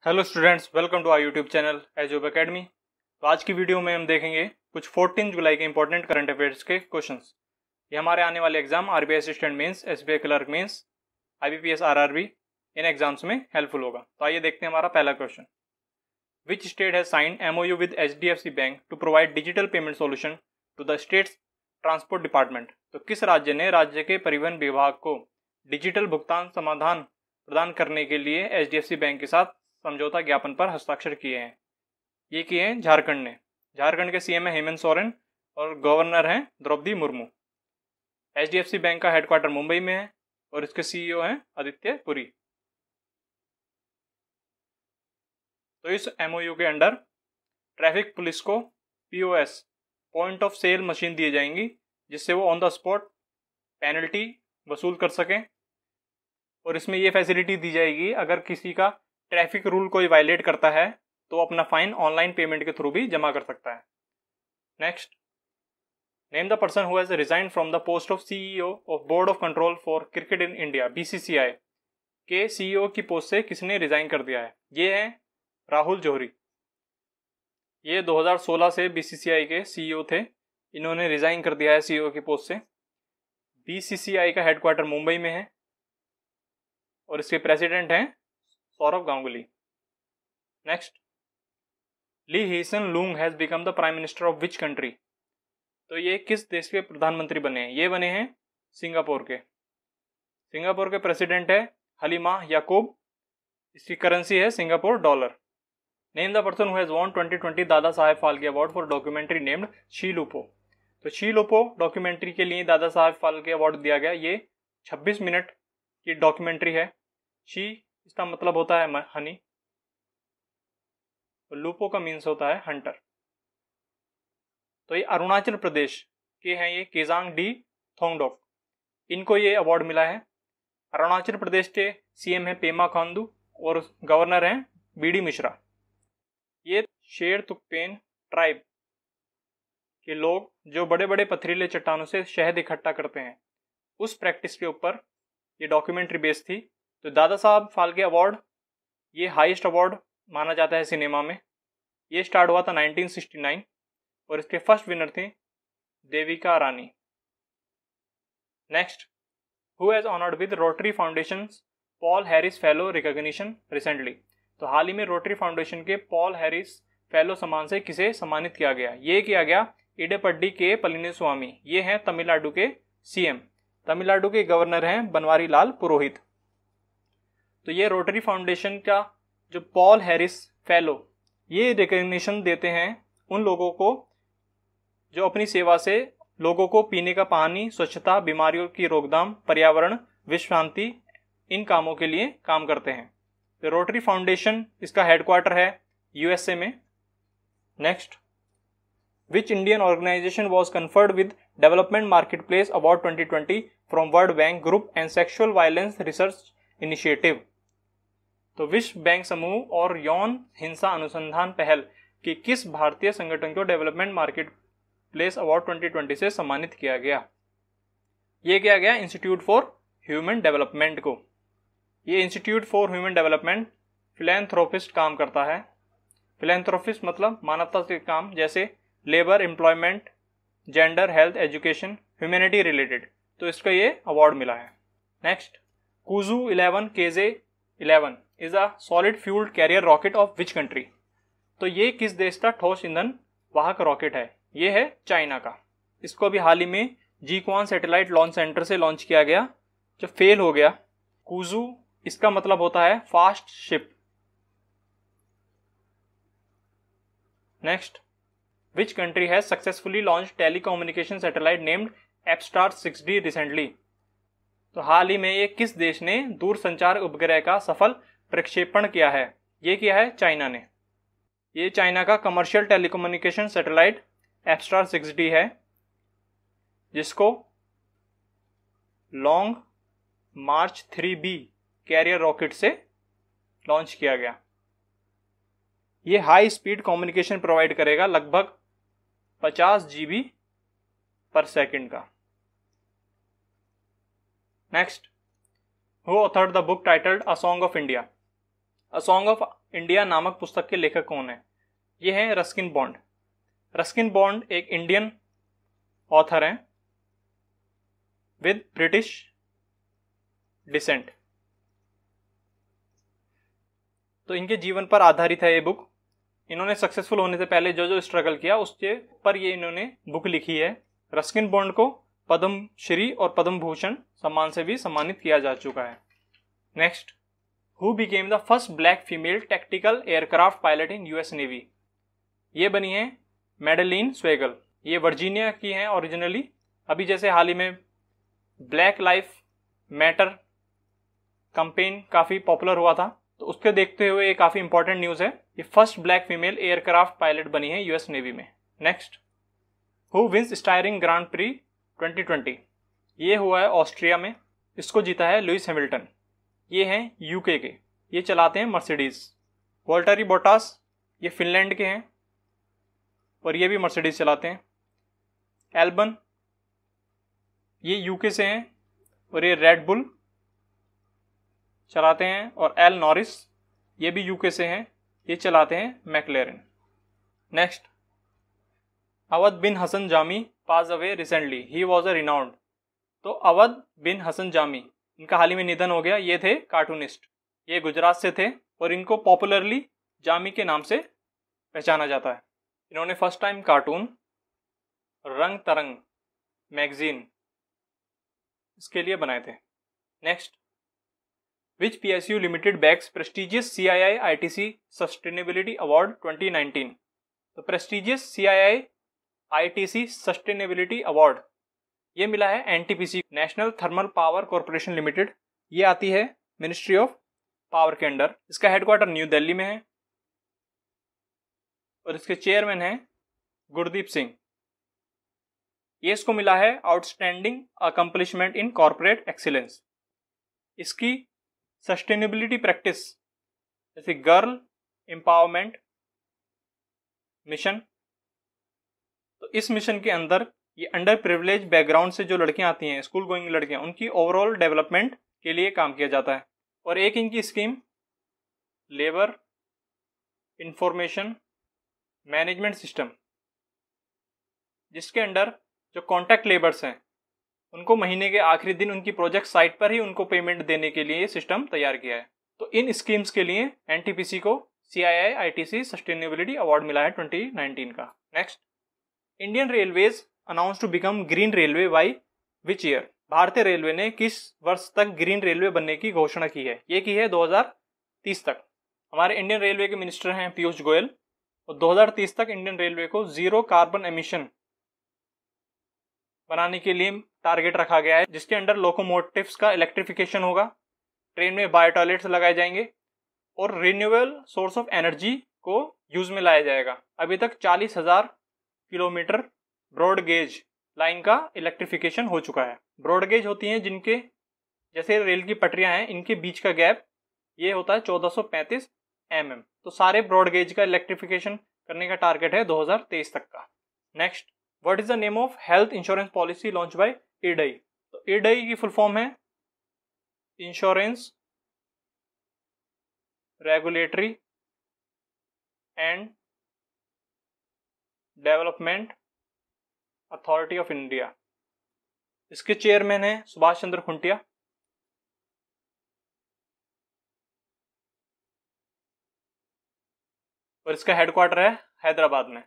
Hello students, welcome to our YouTube channel एजोब academy. तो आज की वीडियो में हम देखेंगे कुछ 14 जुलाई के इंपॉर्टेंट करंट अफेयर्स के क्वेश्चंस। ये हमारे आने वाले exam RBI assistant mains, SBI clerk mains, IBPS, RRB इन एग्जाम्स में हेल्पफुल होगा। तो आइए देखते हैं हमारा पहला क्वेश्चन। Which state has signed MOU with HDFC bank to provide digital payment solution to the states transport department. तो किस राज्य ने राज्य के परिवहन विभाग को डिजिटल भुगतान समाधान प्रदान करने के लिए एचडीएफसी बैंक के साथ समझौता ज्ञापन पर हस्ताक्षर किए हैं? ये किए हैं झारखंड ने। झारखंड के सीएम है हेमंत सोरेन और गवर्नर हैं द्रौपदी मुर्मू। एचडीएफसी बैंक का हेडक्वार्टर मुंबई में है और इसके सीईओ हैं आदित्य पुरी। तो इस एमओयू के अंडर ट्रैफिक पुलिस को POS point of sale machine दी जाएंगी, जिससे वो ऑन द स्पॉट पेनल्टी वसूल कर सकें। और इसमें ये फैसिलिटी दी जाएगी, अगर किसी का ट्रैफिक रूल कोई वायलेट करता है तो अपना फाइन ऑनलाइन पेमेंट के थ्रू भी जमा कर सकता है। Next, name the person who has resigned from the post of CEO of board of control for cricket in India BCCI के सीईओ की पोस्ट से किसने रिजाइन कर दिया है? ये है राहुल जौहरी। ये 2016 से बीसीसीआई के सीईओ थे। इन्होंने रिजाइन कर दिया है सीईओ की पोस्ट से। बीसीसीआई का हेडक्वार्टर मुंबई में है और इसके प्रेसिडेंट हैं Sourav Ganguly. Next, Lee Hsien Loong has become the prime minister of which country? तो ये किस देश के प्रधानमंत्री बने हैं? ये बने हैं सिंगापुर के। सिंगापुर के प्रेसिडेंट है हलीमा याकूब। इसकी करेंसी है Singapore dollar. Name the person who has won 2020 Dadasaheb Phalke award for documentary named शी लुपो। तो शी लुपो डॉक्यूमेंट्री के लिए दादा साहेब फाल्के अवार्ड दिया गया। ये 26 मिनट की डॉक्यूमेंट्री है। शी इसका मतलब होता है हनी, और लूपो का मीन्स होता है हंटर। तो ये अरुणाचल प्रदेश के हैं, ये केजांग डी थोंगडोक। इनको ये अवार्ड मिला है। अरुणाचल प्रदेश के सीएम है पेमा खांडू और गवर्नर हैं बीडी मिश्रा। ये शेर तुकपेन ट्राइब के लोग जो बड़े बड़े पथरीले चट्टानों से शहद इकट्ठा करते हैं, उस प्रैक्टिस के ऊपर ये डॉक्यूमेंट्री बेस्ड थी। तो दादा साहब फाल्के अवार्ड ये हाईएस्ट अवार्ड माना जाता है सिनेमा में। ये स्टार्ट हुआ था 1969 और इसके फर्स्ट विनर थे Devika Rani. Next, who has honoured with Rotary Foundation Paul Harris Fellow recognition recently? तो हाल ही में रोटरी फाउंडेशन के पॉल हैरिस फेलो सम्मान से किसे सम्मानित किया गया? ये किया गया इडेपड्डी के पళनिस्वामी। ये हैं तमिलनाडु के सीएम। तमिलनाडु के गवर्नर हैं बनवारी लाल पुरोहित। तो ये रोटरी फाउंडेशन का जो पॉल हैरिस फेलो, ये रिकॉग्निशन देते हैं उन लोगों को जो अपनी सेवा से लोगों को पीने का पानी, स्वच्छता, बीमारियों की रोकथाम, पर्यावरण, विश्व शांति, इन कामों के लिए काम करते हैं। तो रोटरी फाउंडेशन इसका हेडक्वार्टर है यूएसए में। Next, which Indian organisation was conferred with Development Market Place Award 2020 from World Bank Group and Sexual Violence Research Initiative? तो विश्व बैंक समूह और यौन हिंसा अनुसंधान पहल के किस भारतीय संगठन को डेवलपमेंट मार्केट प्लेस अवार्ड 2020 से सम्मानित किया गया? ये किया गया इंस्टीट्यूट फॉर ह्यूमन डेवलपमेंट को। ये institute for human development philanthropist काम करता है। फिलैंथ्रोपिस्ट मतलब मानवता से काम, जैसे labour, employment, gender, health, education, humanity related. तो इसका ये अवार्ड मिला है। Next, Kuju 11 KJ-11 is a solid fuelled carrier rocket of which country? तो ये किस देश का ठोस ईंधन वाहक रॉकेट है? ये है चाइना का। इसको अभी हाल ही में जीक्वान सैटेलाइट लॉन्च सेंटर से लॉन्च किया गया, जो फेल हो गया। कुजू इसका मतलब होता है fast ship. Next, which country has successfully launch telecommunication satellite named एपस्टार 6D recently? तो हाल ही में ये किस देश ने दूरसंचार उपग्रह का सफल प्रक्षेपण किया है? ये किया है चाइना ने। ये चाइना का कमर्शियल टेलीकम्युनिकेशन सैटेलाइट एपस्टार 6D है, जिसको लॉन्ग मार्च 3B कैरियर रॉकेट से लॉन्च किया गया। ये हाई स्पीड कम्युनिकेशन प्रोवाइड करेगा, लगभग 50 GB पर सेकंड का। Next, who authored the book titled A Song of India? A Song of India नामक पुस्तक के लेखक कौन है? ये हैं रस्किन बॉन्ड। रस्किन बॉन्ड एक इंडियन ऑथर हैं विद ब्रिटिश डिसेंट। तो इनके जीवन पर आधारित है ये बुक। इन्होंने सक्सेसफुल होने से पहले जो जो स्ट्रगल किया उसके पर ये इन्होंने बुक लिखी है। रस्किन बॉन्ड को पद्म श्री और पद्म भूषण सम्मान से भी सम्मानित किया जा चुका है। Next, who became the first black female tactical aircraft pilot in US navy? ये बनी है मैडेलिन स्वेगल। ये वर्जीनिया की हैं ओरिजिनली। अभी जैसे हाल ही में ब्लैक लाइफ मैटर कैंपेन काफ़ी पॉपुलर हुआ था, तो उसके देखते हुए ये काफ़ी इंपॉर्टेंट न्यूज़ है। ये first black female aircraft pilot बनी है यूएस नेवी में। Next, who wins Styrian Grand Prix 2020? ये हुआ है ऑस्ट्रिया में। इसको जीता है लुइस हैमिल्टन। ये हैं यूके के, ये चलाते हैं मर्सिडीज। वॉल्टरी बोटास ये फिनलैंड के हैं और ये भी मर्सिडीज चलाते हैं। एल्बन ये यूके से हैं और ये रेड बुल चलाते हैं। और एल नॉरिस ये भी यूके से हैं, ये चलाते हैं McLaren. Next, Awadh bin Hasan Jami pass away recently, he was a renowned. तो अवध बिन हसन जामी, इनका हाल ही में निधन हो गया। ये थे कार्टूनिस्ट, ये गुजरात से थे और इनको पॉपुलरली जामी के नाम से पहचाना जाता है। इन्होंने फर्स्ट टाइम कार्टून रंग तरंग मैगजीन इसके लिए बनाए थे। नेक्स्ट, विच PSU limited bags prestigious CII ITC sustainability award 2019? तो prestigious CII ITC sustainability award ये मिला है NTPC national thermal power corporation limited. ये आती है मिनिस्ट्री ऑफ पावर के अंडर। इसका हेडक्वार्टर न्यू दिल्ली में है और इसके चेयरमैन हैं गुरदीप सिंह। ये इसको मिला है outstanding accomplishment in corporate excellence. इसकी सस्टेनेबिलिटी प्रैक्टिस जैसे गर्ल एम्पावरमेंट मिशन, तो इस मिशन के अंदर ये अंडर प्रिविलेज बैकग्राउंड से जो लड़कियां आती हैं, स्कूल गोइंग लड़कियां, उनकी ओवरऑल डेवलपमेंट के लिए काम किया जाता है। और एक इनकी scheme labour information management system, जिसके अंडर जो कॉन्ट्रैक्ट लेबर्स हैं उनको महीने के आखिरी दिन उनकी प्रोजेक्ट साइट पर ही उनको पेमेंट देने के लिए ये सिस्टम तैयार किया है। तो इन स्कीम्स के लिए NTPC को CII ITC सस्टेनेबिलिटी अवार्ड मिला है 2019 का। Next, Indian Railways announce to become green railway by which year? भारतीय रेलवे ने किस वर्ष तक ग्रीन रेलवे बनने की घोषणा की है? ये की है 2030 तक। हमारे इंडियन रेलवे के मिनिस्टर हैं पीयूष गोयल, और 2030 तक इंडियन रेलवे को जीरो कार्बन एमिशन बनाने के लिए टारगेट रखा गया है, जिसके अंडर लोकोमोटिव्स का इलेक्ट्रिफिकेशन होगा, ट्रेन में बायो टॉयलेट्स लगाए जाएंगे और रिन्यूएबल सोर्स ऑफ एनर्जी को यूज में लाया जाएगा। अभी तक 40,000 किलोमीटर ब्रॉड गेज लाइन का इलेक्ट्रिफिकेशन हो चुका है। ब्रॉड गेज होती हैं जिनके जैसे रेल की पटरियां हैं, इनके बीच का गैप ये होता है 1435 mm। तो सारे ब्रॉड गेज का इलेक्ट्रिफिकेशन करने का टारगेट है 2023 तक का। Next, what is the name of health insurance policy launch by IRDAI? तो IRDAI की फुल फॉर्म है insurance regulatory and development authority of India. इसके चेयरमैन है सुभाष चंद्र खुंटिया। और इसका हेडक्वार्टर है हैदराबाद में।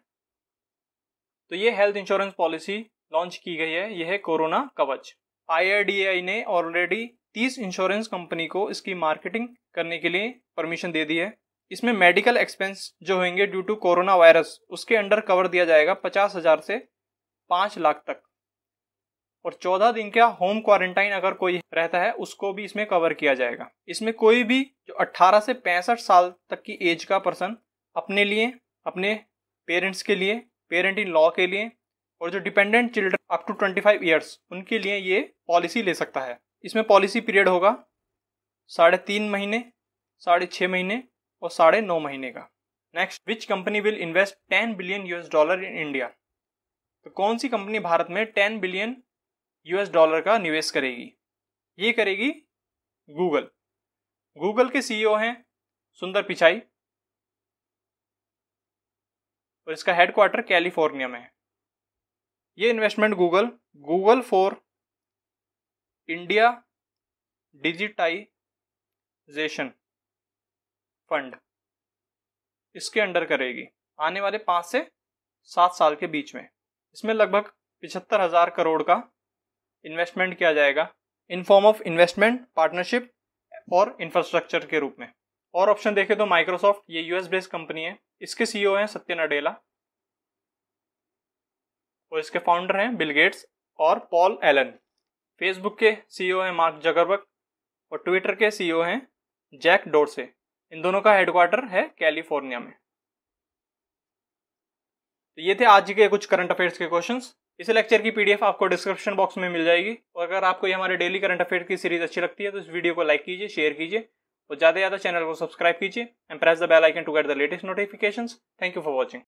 तो ये हेल्थ इंश्योरेंस पॉलिसी लॉन्च की गई है, यह है कोरोना कवच। IRDAI ने ऑलरेडी 30 इंश्योरेंस कंपनी को इसकी मार्केटिंग करने के लिए परमिशन दे दी है। इसमें मेडिकल एक्सपेंस जो होंगे ड्यू टू कोरोना वायरस उसके अंडर कवर दिया जाएगा 50,000 से 5 लाख तक। और 14 दिन का होम क्वारंटाइन अगर कोई रहता है उसको भी इसमें कवर किया जाएगा। इसमें कोई भी जो 18 से 65 साल तक की एज का पर्सन अपने लिए, अपने पेरेंट्स के लिए, पेरेंट इन लॉ के लिए और जो dependent children up to 25 years उनके लिए ये पॉलिसी ले सकता है। इसमें पॉलिसी पीरियड होगा 3.5 महीने, 6.5 महीने और 9.5 महीने का। Next, which company will invest $10 billion in India? तो कौन सी कंपनी भारत में $10 बिलियन का निवेश करेगी? ये करेगी गूगल। गूगल के CEO हैं सुंदर पिचाई और इसका हेडक्वार्टर कैलिफोर्निया में है। ये investment Google for India digitisation fund इसके अंडर करेगी आने वाले 5 से 7 साल के बीच में। इसमें लगभग 75,000 करोड़ का इन्वेस्टमेंट किया जाएगा in form of investment, partnership और इंफ्रास्ट्रक्चर के रूप में। और ऑप्शन देखें तो माइक्रोसॉफ्ट, ये यूएस बेस्ड कंपनी है, इसके सीईओ हैं सत्य नडेला और इसके फाउंडर हैं बिल गेट्स और पॉल एलन। फेसबुक के सीईओ हैं मार्क जकरबर्ग और ट्विटर के सीईओ हैं जैक डोर्से। इन दोनों का हेडक्वार्टर है कैलिफोर्निया में। तो ये थे आज के कुछ करंट अफेयर्स के क्वेश्चंस। इस लेक्चर की पीडीएफ आपको डिस्क्रिप्शन बॉक्स में मिल जाएगी। और अगर आपको ये हमारे डेली करंट अफेयर की सीरीज अच्छी लगती है तो इस वीडियो को लाइक कीजिए, शेयर कीजिए और ज़्यादा से ज़्यादा चैनल को सब्सक्राइब कीजिए and press the bell icon to get the latest notifications. Thank you for watching.